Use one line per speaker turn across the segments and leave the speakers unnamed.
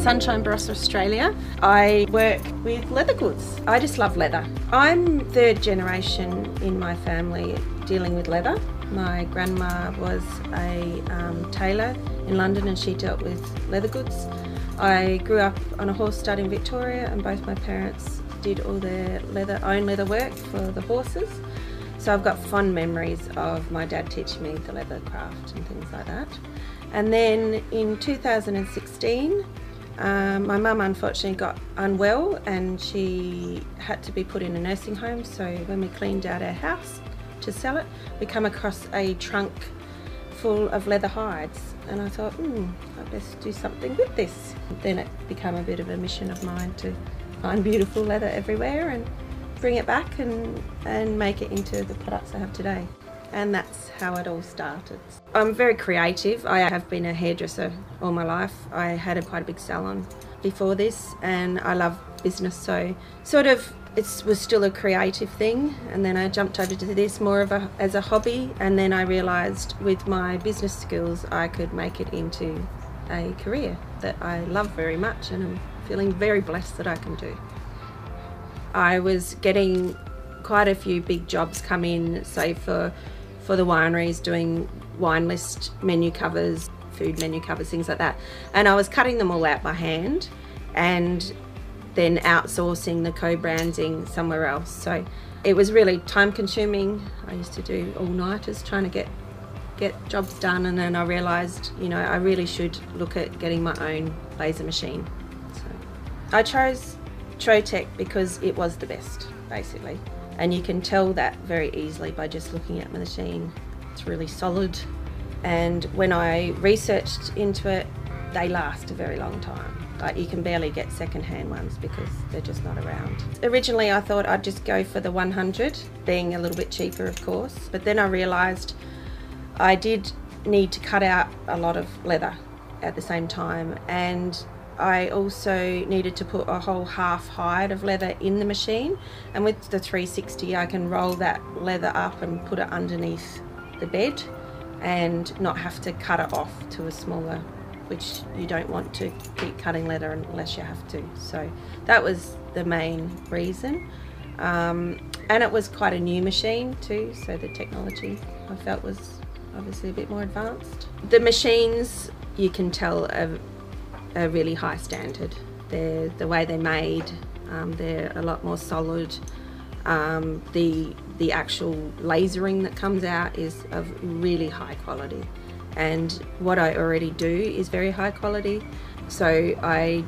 Sunshine, Barossa, Australia. I work with leather goods. I just love leather. I'm third generation in my family dealing with leather. My grandma was a tailor in London and she dealt with leather goods. I grew up on a horse stud in Victoria and both my parents did all their own leather work for the horses. So I've got fond memories of my dad teaching me the leather craft and things like that. And then in 2016, my mum unfortunately got unwell and she had to be put in a nursing home. So when we cleaned out our house to sell it, we come across a trunk full of leather hides. And I thought, I'd best do something with this. Then it became a bit of a mission of mine to find beautiful leather everywhere and bring it back and make it into the products I have today. And that's how it all started. I'm very creative. I have been a hairdresser all my life. I had quite a big salon before this and I love business, so sort of it was still a creative thing, and then I jumped over to this more of as a hobby, and then I realised with my business skills I could make it into a career that I love very much and I'm feeling very blessed that I can do. I was getting quite a few big jobs come in, say for the wineries, doing wine list menu covers, food menu covers, things like that. And I was cutting them all out by hand and then outsourcing the co-branding somewhere else. So it was really time consuming. I used to do all-nighters trying to get jobs done, and then I realised, you know, I really should look at getting my own laser machine. So I chose Trotec because it was the best, basically. And you can tell that very easily by just looking at the machine. It's really solid. And when I researched into it, they last a very long time. Like, you can barely get second-hand ones because they're just not around. Originally I thought I'd just go for the 100, being a little bit cheaper of course, but then I realised I did need to cut out a lot of leather at the same time, and I also needed to put a whole half hide of leather in the machine, and with the 360 I can roll that leather up and put it underneath the bed and not have to cut it off to a smaller, which you don't want to keep cutting leather unless you have to. So that was the main reason. And it was quite a new machine too, so the technology I felt was obviously a bit more advanced. The machines, you can tell, are a really high standard. The way they're made, they're a lot more solid. The actual lasering that comes out is of really high quality, and what I already do is very high quality, so I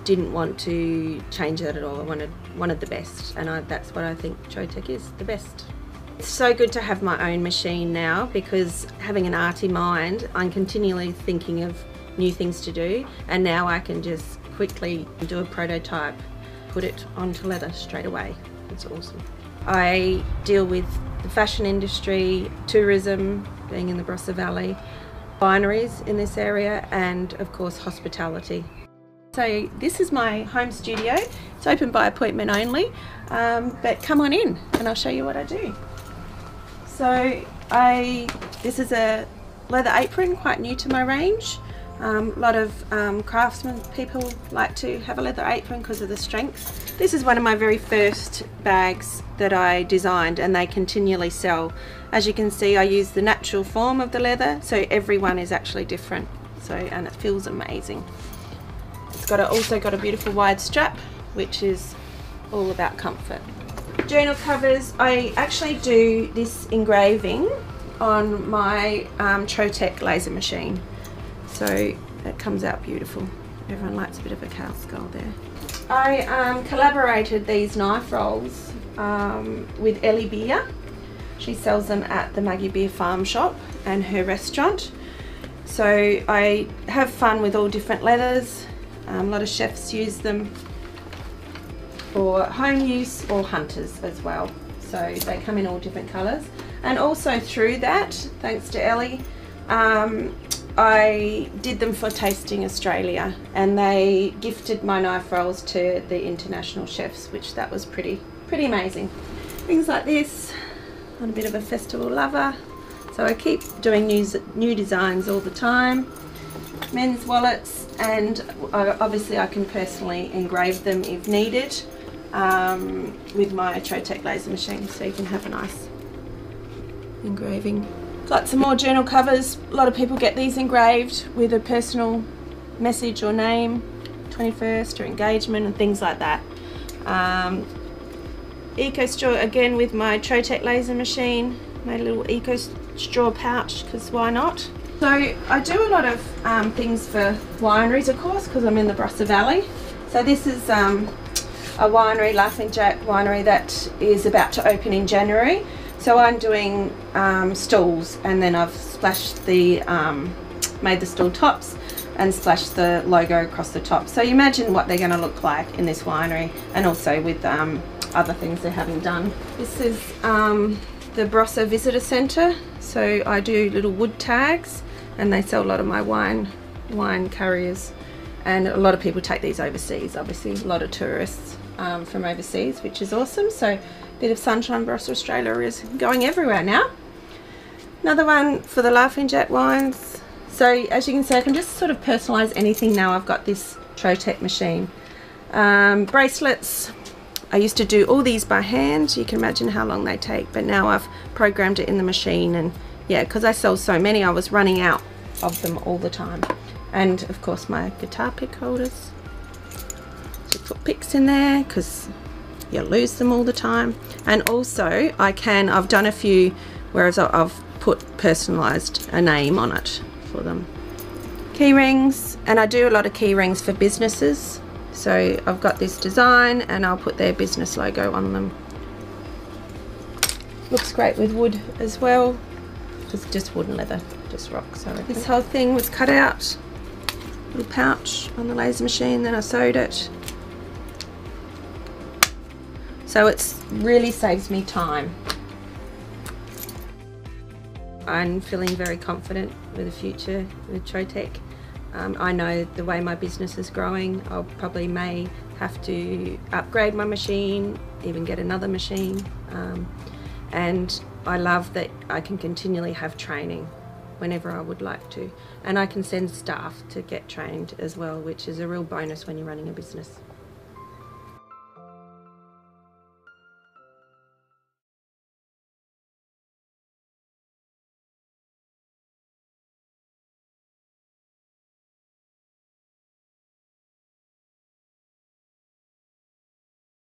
didn't want to change that at all. I wanted the best, and that's what I think Trotec is, the best. It's so good to have my own machine now, because having an arty mind, I'm continually thinking of new things to do, and now I can just quickly do a prototype, put it onto leather straight away. It's awesome. I deal with the fashion industry, tourism, being in the Barossa Valley, wineries in this area, and of course hospitality. So this is my home studio. It's open by appointment only, but come on in and I'll show you what I do. So this is a leather apron, quite new to my range. A lot of craftsmen, people like to have a leather apron because of the strength. This is one of my very first bags that I designed, and they continually sell. As you can see, I use the natural form of the leather, so every one is actually different. And it feels amazing. It's also got a beautiful wide strap, which is all about comfort. Journal covers, I actually do this engraving on my Trotec Laser machine. So it comes out beautiful. Everyone likes a bit of a cow skull there. I collaborated these knife rolls with Ellie Beer. She sells them at the Maggie Beer Farm Shop and her restaurant. So I have fun with all different leathers. A lot of chefs use them for home use or hunters as well. So they come in all different colours. And also through that, thanks to Ellie, I did them for Tasting Australia, and they gifted my knife rolls to the international chefs, which that was pretty amazing. Things like this. I'm a bit of a festival lover, so I keep doing new designs all the time. men's wallets, and obviously I can personally engrave them if needed with my Trotec Laser machine, so you can have a nice engraving. Got some more journal covers. A lot of people get these engraved with a personal message or name, 21st or engagement and things like that. Eco straw, again with my Trotec Laser machine, made a little eco straw pouch because why not. So I do a lot of things for wineries, of course, because I'm in the Barossa Valley. So this is a winery, Laughing Jack winery, that is about to open in January. So I'm doing stalls, and then I've splashed the made the stall tops and splashed the logo across the top. So you imagine what they're going to look like in this winery, and also with other things they're having done. This is the Barossa Visitor Centre. So I do little wood tags, and they sell a lot of my wine carriers, and a lot of people take these overseas. Obviously a lot of tourists from overseas, which is awesome. So a bit of sunshine. Barossa Australia is going everywhere now. Another one for the Laughing Jack wines. So as you can see, I can just sort of personalise anything now. I've got this Trotec machine. Bracelets, I used to do all these by hand. You can imagine how long they take, but now I've programmed it in the machine, and yeah, because I sell so many, I was running out of them all the time. And of course my guitar pick holders. So put picks in there because you lose them all the time. And also I've done a few where I've put personalised a name on it for them. Key rings, and I do a lot of key rings for businesses. So I've got this design and I'll put their business logo on them. Looks great with wood as well. It's just wood and leather, just rock. So this whole thing was cut out, little pouch on the laser machine, then I sewed it. So it really saves me time. I'm feeling very confident with the future with Trotec. I know the way my business is growing, I'll probably may have to upgrade my machine, even get another machine. And I love that I can continually have training whenever I would like to. And I can send staff to get trained as well, which is a real bonus when you're running a business.